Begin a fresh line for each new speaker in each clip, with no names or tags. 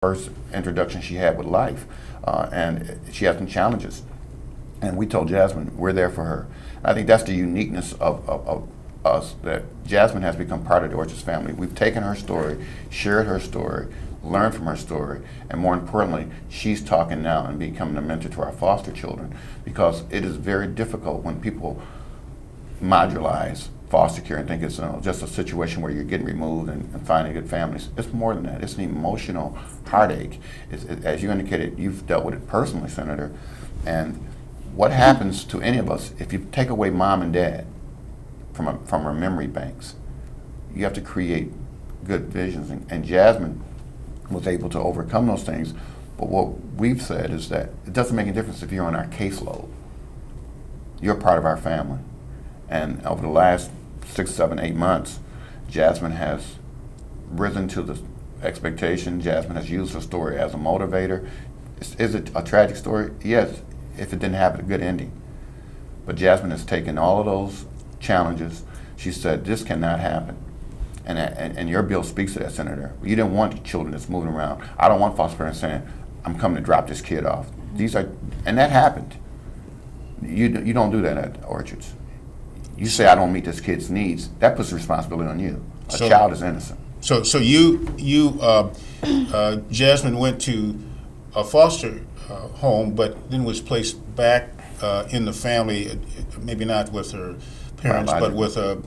first introduction she had with life, and she had some challenges. And we told Jasmine we're there for her. I think that's the uniqueness of us, that Jasmine has become part of the Orchards family. We've taken her story, shared her story, learned from her story, and more importantly, she's talking now and becoming a mentor to our foster children, because it is very difficult when people modularize foster care and think it's just a situation where you're getting removed and finding good families. It's more than that. It's an emotional heartache. As you indicated, you've dealt with it personally, Senator. And what happens to any of us if you take away mom and dad from our memory banks? You have to create good visions. And Jasmine was able to overcome those things. But what we've said is that it doesn't make a difference if you're on our caseload. You're part of our family. And over the last 6, 7, 8 months, Jasmine has risen to the expectation. Jasmine has used her story as a motivator. Is it a tragic story? Yes, if it didn't have a good ending. But Jasmine has taken all of those challenges. She said, this cannot happen. And your bill speaks to that, Senator. You didn't want children that's moving around. I don't want foster parents saying, I'm coming to drop this kid off. And that happened. You don't do that at Orchards. You say, I don't meet this kid's needs. That puts the responsibility on you. A child is innocent.
So Jasmine went to a foster home, but then was placed back in the family, maybe not with her parents, but with a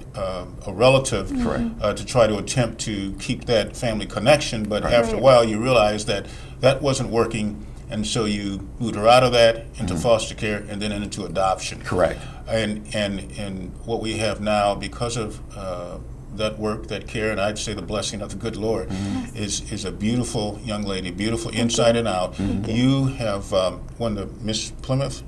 relative, to try to attempt to keep that family connection. But after a while, you realized that that wasn't working, and so you moved her out of that into foster care and then into adoption.
Correct.
And what we have now, because of that work, that care, and I'd say the blessing of the good Lord, is a beautiful young lady, beautiful inside and out. You have won the Miss Plymouth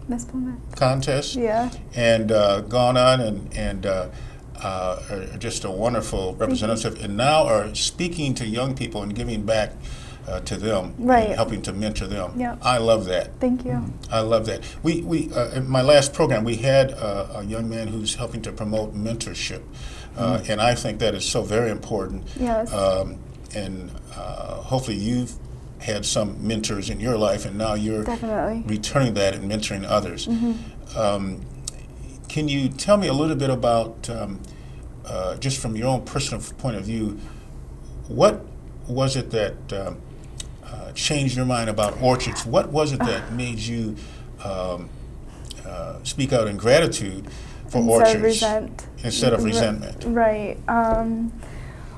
contest, and gone on and are just a wonderful representative, and now are speaking to young people and giving back to them, and helping to mentor them. I love that.
Thank you.
I love that. We in my last program, we had a young man who's helping to promote mentorship. And I think that is so very important.
Yes.
And hopefully you've had some mentors in your life, and now you're returning that and mentoring others. Can you tell me a little bit about, just from your own personal point of view, what was it that changed your mind about Orchards? What was it that made you speak out in gratitude for Orchards instead of resentment?
Right.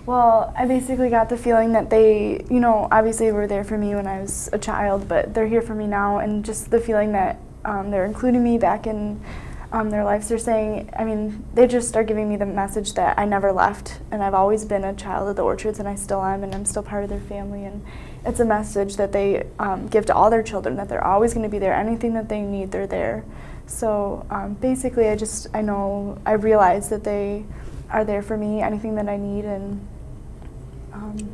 Well, I basically got the feeling that they, obviously were there for me when I was a child, but they're here for me now, and just the feeling that they're including me back in their lives. They're saying, they just are giving me the message that I never left, and I've always been a child of the Orchards, and I still am, and I'm still part of their family. And it's a message that they give to all their children, that they're always going to be there. Anything that they need, they're there. So basically, I realize that they are there for me, anything that I need, and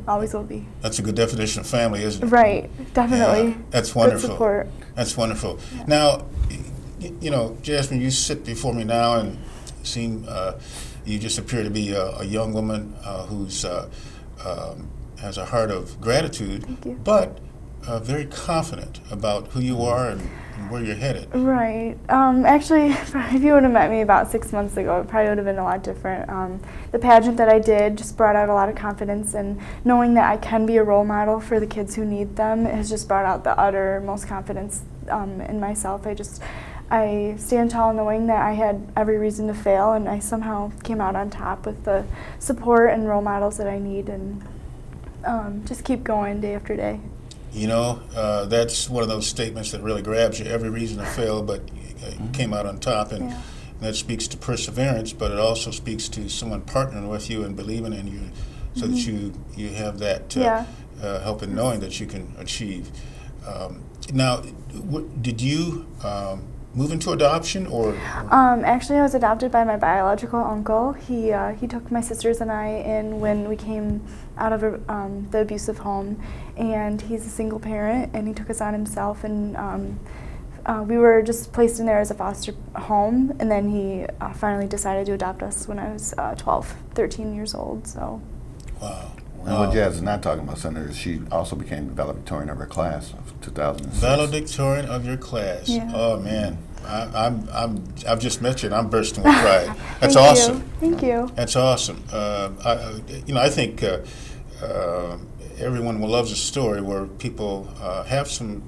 always will be.
That's a good definition of family, isn't it?
Right, definitely.
Yeah, that's wonderful.
Good support.
That's wonderful. Yeah. Now, Jasmine, you sit before me now and seem, you just appear to be a young woman who's has a heart of gratitude, but very confident about who you are and where you're headed.
Right. Actually, if you would have met me about 6 months ago, it probably would have been a lot different. The pageant that I did just brought out a lot of confidence, and knowing that I can be a role model for the kids who need them has just brought out the uttermost confidence in myself. I stand tall knowing that I had every reason to fail, and I somehow came out on top with the support and role models that I need, and just keep going day after day.
That's one of those statements that really grabs you. Every reason to fail, but you came out on top, and that speaks to perseverance, but it also speaks to someone partnering with you and believing in you, so that you have that help in knowing that you can achieve. Now, did you move into adoption, or?
Actually, I was adopted by my biological uncle. He took my sisters and I in when we came out of the abusive home, and he's a single parent, and he took us on himself, and we were just placed in there as a foster home, and then he finally decided to adopt us when I was 13 years old. So.
Wow.
And what Jazz is not talking about, Senator, is she also became the valedictorian of her class of 2006.
Valedictorian of your class.
Yeah.
Oh man, I've just met you and I'm bursting with pride. That's
Thank
awesome.
you. Thank you.
That's awesome. I think everyone loves a story where people have some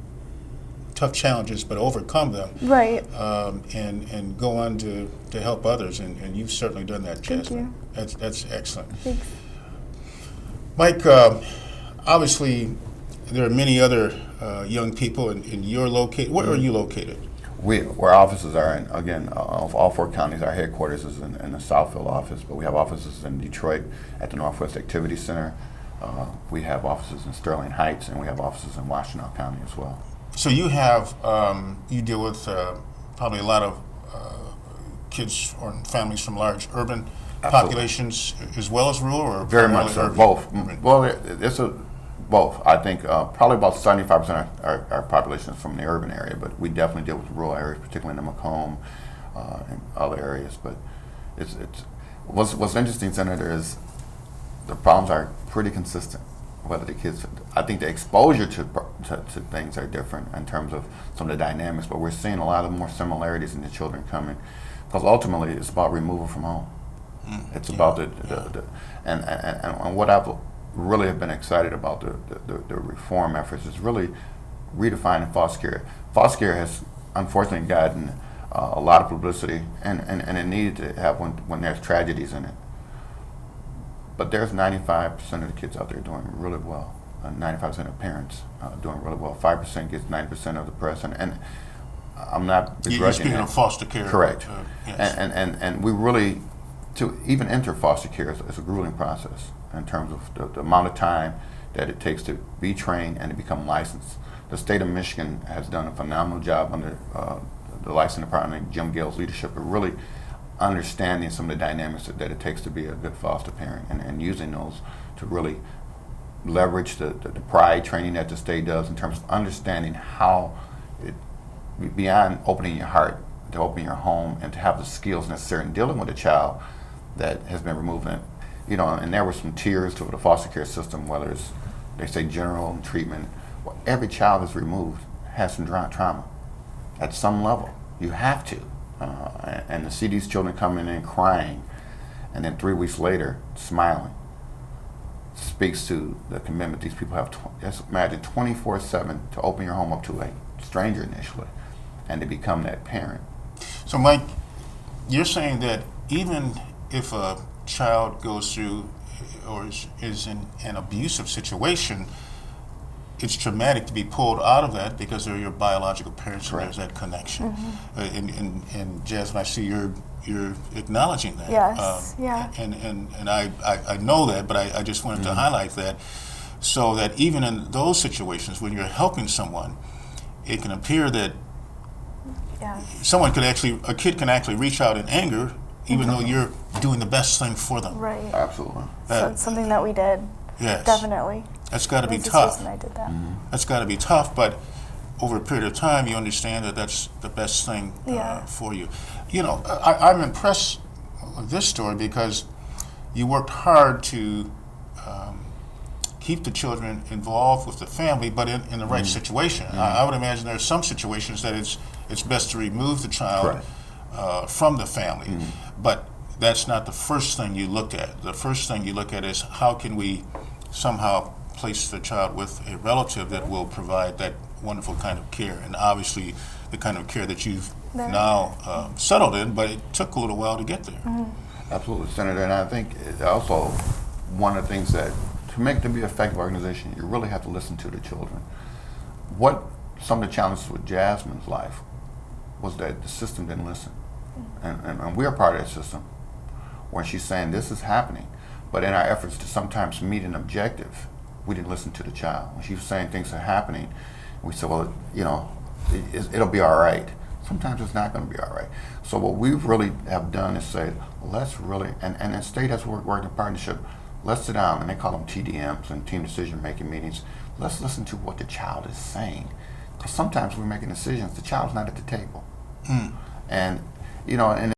tough challenges but overcome them.
Right.
And go on to help others, and you've certainly done that,
Thank
Jasmine.
you.
That's excellent.
Thanks.
Mike, obviously there are many other young people, and you're located. Where are you located?
Where offices are in, again, of all 4 counties, our headquarters is in the Southfield office, but we have offices in Detroit at the Northwest Activity Center. We have offices in Sterling Heights, and we have offices in Washtenaw County as well.
So you have, you deal with probably a lot of kids or families from large urban
Absolutely.
populations as well as rural, or
Very much so,
urban?
both.
Urban.
Well, it's both. I think probably about 75% of our population is from the urban area, but we definitely deal with rural areas, particularly in the Macomb and other areas. But what's interesting, Senator, is the problems are pretty consistent. Whether the kids, I think the exposure to things are different in terms of some of the dynamics, but we're seeing a lot of more similarities in the children coming, because ultimately it's about removal from home. It's about and what I've really have been excited about the reform efforts is really redefining foster care. Foster care has unfortunately gotten a lot of publicity, and it needed to have when there's tragedies in it. But there's 95% of the kids out there doing really well. 95% of parents doing really well. 5% gets 90% of the press, and I'm not begrudging
You're speaking
that.
of foster care.
Correct.
Yes.
And we really, to even enter foster care is a grueling process in terms of the amount of time that it takes to be trained and to become licensed. The state of Michigan has done a phenomenal job under the licensing department, Jim Gale's leadership, of really understanding some of the dynamics that it takes to be a good foster parent, and using those to really leverage the pride training that the state does in terms of understanding how beyond opening your heart, to open your home and to have the skills necessary in dealing with a child that has been removed. And there were some tiers to the foster care system, whether it's, they say, general treatment. Well, every child that's removed has some trauma at some level. You have to. And to see these children coming in crying, and then 3 weeks later smiling, speaks to the commitment these people have. Just imagine 24/7 to open your home up to a stranger initially, and to become that parent.
So, Mike, you're saying that even if a child goes through or is in an abusive situation, it's traumatic to be pulled out of that because they're your biological parents.
Correct.
And there's that connection. And Jasmine, I see you're acknowledging that.
Yes. Yeah.
And I know that, but I just wanted to highlight that, so that even in those situations when you're helping someone, it can appear that
Yeah.
a kid can actually reach out in anger, even though you're doing the best thing for them.
Right.
Absolutely.
So it's something that we did.
Yes.
Definitely.
That's got to be
My sisters
tough.
and I did that.
That's got to be tough, but over a period of time, you understand that that's the best thing
Yeah.
for you. You know, I'm impressed with this story because you worked hard to keep the children involved with the family, but in the right situation. I would imagine there are some situations that it's best to remove the child from the family, but that's not the first thing you look at. The first thing you look at is how can we somehow place the child with a relative that will provide that wonderful kind of care, and obviously the kind of care that you've now settled in, but it took a little while to get there.
Absolutely, Senator. And I think it's also one of the things that to be an effective organization, you really have to listen to the children. What some of the challenges with Jasmine's life was that the system didn't listen, and we're part of that system. When she's saying this is happening, but in our efforts to sometimes meet an objective, we didn't listen to the child. When she was saying things are happening, we said, well, you know, it'll be all right. Sometimes it's not going to be all right. So what we really have done is say, let's really, and the state has worked in partnership, let's sit down, and they call them TDMs and team decision-making meetings. Let's listen to what the child is saying. Because sometimes we're making decisions, the child's not at the table. And, you know, and